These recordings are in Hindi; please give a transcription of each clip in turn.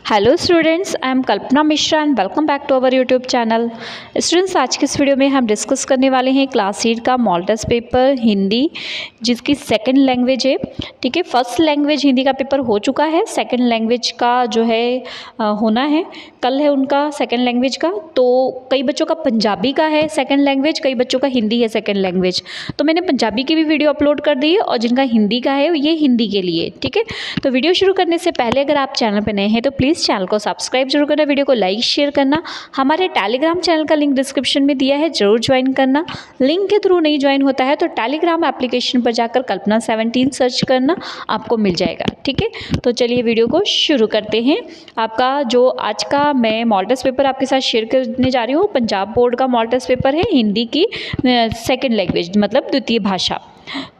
Hello students, I am Kalpana Mishra and welcome back to our YouTube channel. Students, आज की इस वीडियो में हम डिस्कस करने वाले हैं क्लास 8 का मॉडल टेस्ट पेपर हिंदी, जिसकी सेकंड लैंग्वेज है। ठीक है, फर्स्ट लैंग्वेज हिंदी का पेपर हो चुका है, सेकंड लैंग्वेज का जो है होना है, कल है उनका सेकंड लैंग्वेज का। तो कई बच्चों का पंजाबी का है सेकंड लैंग्वेज, कई बच्चों का हिंदी है सेकंड लैंग्वेज। तो मैंने पंजाबी की भी वीडियो अपलोड कर दी है और जिनका हिंदी का है ये हिंदी के लिए। ठीक है, तो वीडियो शुरू करने से पहले अगर आप चैनल पर नए हैं तो प्लीज़ चैनल को सब्सक्राइब जरूर करना, वीडियो को लाइक शेयर करना। हमारे टेलीग्राम चैनल का लिंक डिस्क्रिप्शन में दिया है, जरूर ज्वाइन करना। लिंक के थ्रू नहीं ज्वाइन होता है तो टेलीग्राम एप्लीकेशन पर जाकर कल्पना 17 सर्च करना, आपको मिल जाएगा। ठीक है, तो चलिए वीडियो को शुरू करते हैं। आपका जो आज का मैं मॉडल टेस्ट पेपर आपके साथ शेयर करने जा रही हूँ, पंजाब बोर्ड का मॉडल टेस्ट पेपर है हिंदी की सेकेंड लैंग्वेज, मतलब द्वितीय भाषा।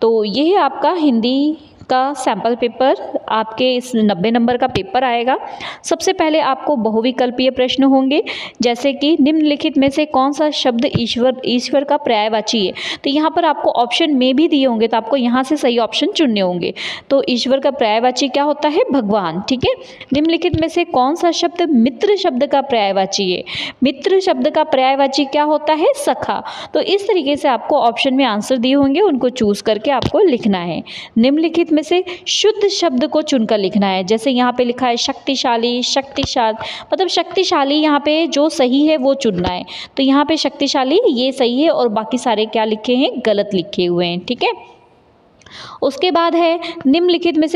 तो ये है आपका हिंदी का सैम्पल पेपर, आपके इस 90 नंबर का पेपर आएगा। सबसे पहले आपको बहुविकल्पीय प्रश्न होंगे, जैसे कि निम्नलिखित में से कौन सा शब्द ईश्वर का पर्यायवाची है। तो यहाँ पर आपको ऑप्शन में भी दिए होंगे, तो आपको यहाँ से सही ऑप्शन चुनने होंगे। तो ईश्वर का पर्यायवाची क्या होता है? भगवान। ठीक है, निम्नलिखित में से कौन सा शब्द मित्र शब्द का पर्यायवाची है? मित्र शब्द का पर्यायवाची क्या होता है? सखा। तो इस तरीके से आपको ऑप्शन में आंसर दिए होंगे, उनको चूज करके आपको लिखना है। निम्नलिखित में से शुद्ध शब्द को चुनकर लिखना है। जैसे यहाँ पे लिखा है शक्तिशाली, शक्तिशाली मतलब शक्तिशाली, यहाँ पे जो सही है वो चुनना है। तो यहाँ पे शक्तिशाली ये सही है और बाकी सारे क्या लिखे हैं? गलत लिखे हुए हैं। ठीक है, उसके बाद है निम्नलिखित में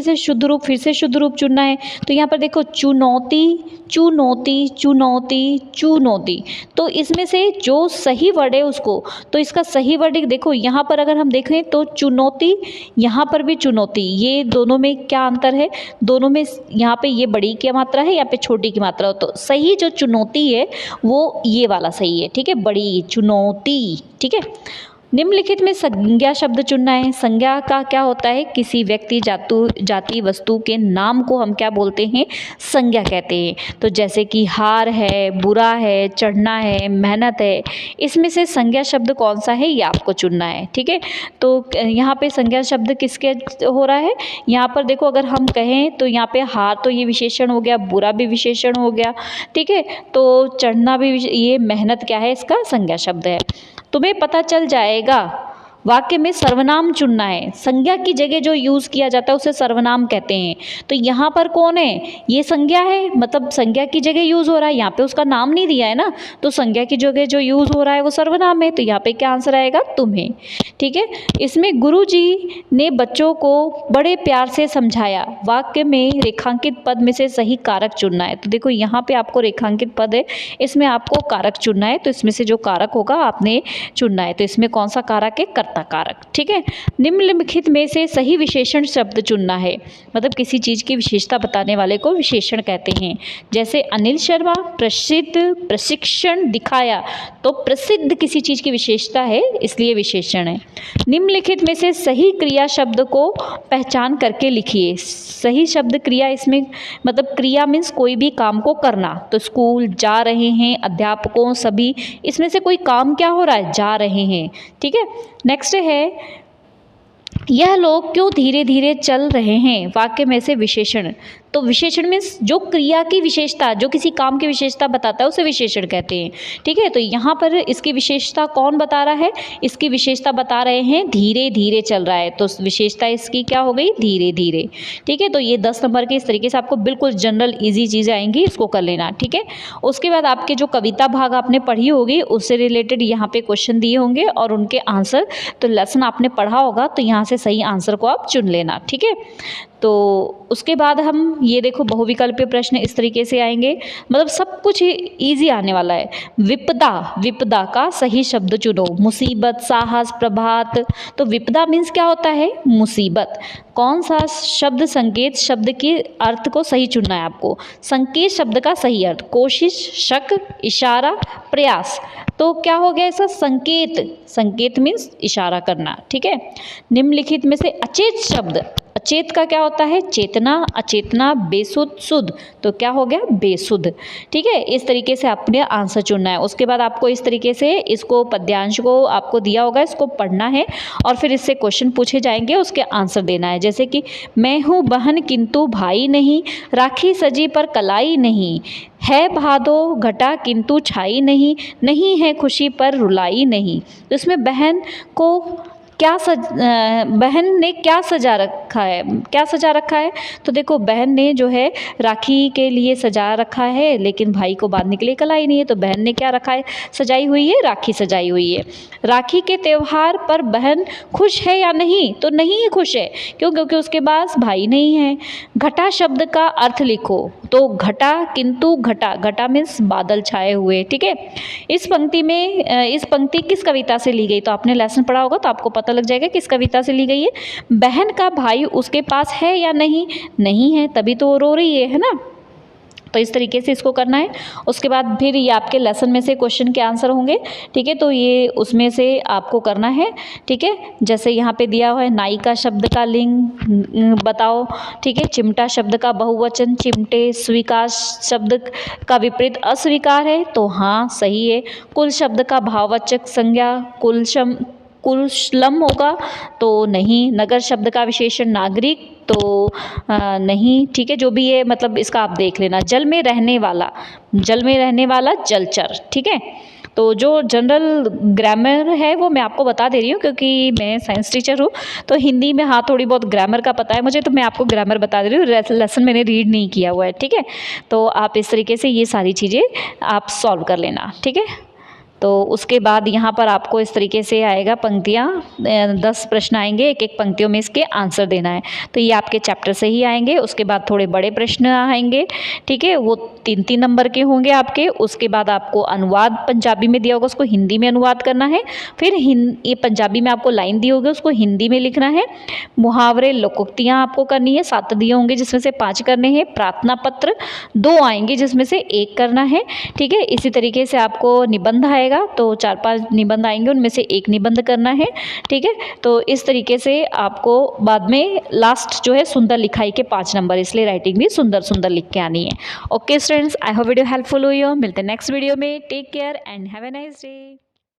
से शुद्ध रूप, फिर से शुद्ध रूप चुनना है। तो यहाँ पर देखो चुनौती, चुनौती, चुनौती, चुनौती। तो इसमें से जो सही वर्ड है उसको, तो इसका सही वर्ड देखो, यहाँ पर अगर हम देखें तो चुनौती, यहाँ पर भी चुनौती। ये दोनों में क्या अंतर है? दोनों में यहाँ पे ये बड़ी की मात्रा है, यहाँ पे छोटी की मात्रा हो। तो सही जो चुनौती है वो ये वाला सही है। ठीक है, बड़ी चुनौती। ठीक है, निम्नलिखित में संज्ञा शब्द चुनना है। संज्ञा का क्या होता है? किसी व्यक्ति, जाति, वस्तु के नाम को हम क्या बोलते हैं? संज्ञा कहते हैं। तो जैसे कि हार है, बुरा है, चढ़ना है, मेहनत है, इसमें से संज्ञा शब्द कौन सा है ये आपको चुनना है। ठीक है, तो यहाँ पे संज्ञा शब्द किसके हो रहा है? यहाँ पर देखो, अगर हम कहें तो यहाँ पे हार तो ये विशेषण हो गया, बुरा भी विशेषण हो गया। ठीक है, तो चढ़ना भी, ये मेहनत क्या है? इसका संज्ञा शब्द है। तुम्हें पता चल जाएगा। वाक्य में सर्वनाम चुनना है। संज्ञा की जगह जो यूज़ किया जाता है उसे सर्वनाम कहते हैं। तो यहाँ पर कौन है? ये संज्ञा है, मतलब संज्ञा की जगह यूज़ हो रहा है, यहाँ पे उसका नाम नहीं दिया है ना, तो संज्ञा की जगह जो यूज़ हो रहा है वो सर्वनाम है। तो यहाँ पे क्या आंसर आएगा? तुम्हें। ठीक है, इसमें गुरुजी ने बच्चों को बड़े प्यार से समझाया। वाक्य में रेखांकित पद में से सही कारक चुनना है। तो देखो यहाँ पे आपको रेखांकित पद है, इसमें आपको कारक चुनना है। तो इसमें से जो कारक होगा आपने चुनना है। तो इसमें कौन सा कारक है? कर्ता कारक। ठीक है, निम्नलिखित में से सही विशेषण शब्द चुनना है। मतलब किसी चीज की विशेषता बताने वाले को विशेषण कहते हैं। जैसे अनिल शर्मा प्रसिद्ध प्रशिक्षण दिखाया, तो प्रसिद्ध किसी चीज की विशेषता है, इसलिए विशेषण है। निम्नलिखित में से सही क्रिया शब्द को पहचान करके लिखिए। सही शब्द क्रिया, इसमें मतलब क्रिया मीन्स कोई भी काम को करना। तो स्कूल जा रहे हैं, अध्यापकों, सभी, इसमें से कोई काम क्या हो रहा है? जा रहे हैं। ठीक है, नेक्स्ट है यह लोग क्यों धीरे धीरे चल रहे हैं। वाक्य में से विशेषण, तो विशेषण मीन्स जो क्रिया की विशेषता, जो किसी काम की विशेषता बताता है उसे विशेषण कहते हैं। ठीक है, तो यहाँ पर इसकी विशेषता कौन बता रहा है? इसकी विशेषता बता रहे हैं धीरे धीरे चल रहा है, तो विशेषता इसकी क्या हो गई? धीरे धीरे। ठीक है, तो ये 10 नंबर के इस तरीके से आपको बिल्कुल जनरल ईजी चीज़ें आएंगी, इसको कर लेना। ठीक है, उसके बाद आपके जो कविता भाग आपने पढ़ी होगी उससे रिलेटेड यहाँ पे क्वेश्चन दिए होंगे और उनके आंसर, तो लेसन आपने पढ़ा होगा तो यहाँ से सही आंसर को आप चुन लेना। ठीक है, तो उसके बाद हम ये देखो बहुविकल्पीय प्रश्न इस तरीके से आएंगे, मतलब सब कुछ इजी आने वाला है। विपदा, विपदा का सही शब्द चुनो। मुसीबत, साहस, प्रभात, तो विपदा मीन्स क्या होता है? मुसीबत। कौन सा शब्द संकेत शब्द के अर्थ को सही चुनना है आपको। संकेत शब्द का सही अर्थ कोशिश, शक, इशारा, प्रयास। तो क्या हो गया इसका? संकेत। संकेत मीन्स इशारा करना। ठीक है, निम्नलिखित में से अचेत शब्द, अचेत का क्या होता है? चेतना, अचेतना, बेसुध, शुद्ध। तो क्या हो गया? बेसुध। ठीक है, इस तरीके से आपने आंसर चुनना है। उसके बाद आपको इस तरीके से इसको पद्यांश को आपको दिया होगा, इसको पढ़ना है और फिर इससे क्वेश्चन पूछे जाएंगे, उसके आंसर देना है। जैसे कि मैं हूँ बहन किंतु भाई नहीं, राखी सजी पर कलाई नहीं, है भादो घटा किंतु छाई नहीं, नहीं है खुशी पर रुलाई नहीं। तो इसमें बहन को बहन ने क्या सजा रखा है? क्या सजा रखा है? तो देखो, बहन ने जो है राखी के लिए सजा रखा है, लेकिन भाई को बांधने के लिए कलाई नहीं है। तो बहन ने क्या रखा है? सजाई हुई है, राखी सजाई हुई है। राखी के त्यौहार पर बहन खुश है या नहीं? तो नहीं है, खुश है। क्यों? क्योंकि उसके पास भाई नहीं है। घटा शब्द का अर्थ लिखो। तो घटा किंतु घटा, घटा मीन्स बादल छाए हुए। ठीक है, इस पंक्ति किस कविता से ली गई? तो आपने लेसन पढ़ा होगा, तो आपको पता लग जाएगा किस कविता से ली गई है। बहन का भाई उसके पास है या नहीं? नहीं है, तभी तो वो रो रही है ना। तो इस तरीके से इसको करना है। उसके बाद फिर ये आपके लेसन में से क्वेश्चन के आंसर होंगे। ठीक है, तो ये उसमें से आपको करना है। ठीक है, जैसे यहाँ पे दिया हुआ है, नायिका शब्द का लिंग बताओ। ठीक है, चिमटा शब्द का बहुवचन चिमटे, स्वीकार शब्द का विपरीत अस्वीकार है, तो हाँ सही है। कुल शब्द का भाववाचक संज्ञा कुशलम होगा, तो नहीं। नगर शब्द का विशेषण नागरिक, तो नहीं। ठीक है, जो भी है मतलब इसका आप देख लेना। जल में रहने वाला जलचर। ठीक है, तो जो जनरल ग्रामर है वो मैं आपको बता दे रही हूँ, क्योंकि मैं साइंस टीचर हूँ, तो हिंदी में हाँ थोड़ी बहुत ग्रामर का पता है मुझे, तो मैं आपको ग्रामर बता दे रही हूँ। लेसन मैंने रीड नहीं किया हुआ है। ठीक है, तो आप इस तरीके से ये सारी चीज़ें आप सॉल्व कर लेना। ठीक है, तो उसके बाद यहाँ पर आपको इस तरीके से आएगा पंक्तियाँ, 10 प्रश्न आएंगे, एक एक पंक्तियों में इसके आंसर देना है। तो ये आपके चैप्टर से ही आएंगे। उसके बाद थोड़े बड़े प्रश्न आएंगे। ठीक है, वो 3-3 नंबर के होंगे आपके। उसके बाद आपको अनुवाद पंजाबी में दिया होगा, उसको हिंदी में अनुवाद करना है। फिर ये पंजाबी में आपको लाइन दी होगी, उसको हिंदी में लिखना है। मुहावरे लोकोक्तियाँ आपको करनी है, 7 दिए होंगे जिसमें से 5 करने हैं। प्रार्थना पत्र 2 आएंगे जिसमें से 1 करना है। ठीक है, इसी तरीके से आपको निबंध आएगा, तो 4-5 निबंध आएंगे, उनमें से 1 निबंध करना है। ठीक है, तो इस तरीके से आपको बाद में लास्ट जो है सुंदर लिखाई के 5 नंबर, इसलिए राइटिंग भी सुंदर सुंदर लिख के आनी है। Okay students, I hope video helpful हुई हो। मिलते हैं नेक्स्ट वीडियो में। Take care and have a nice day.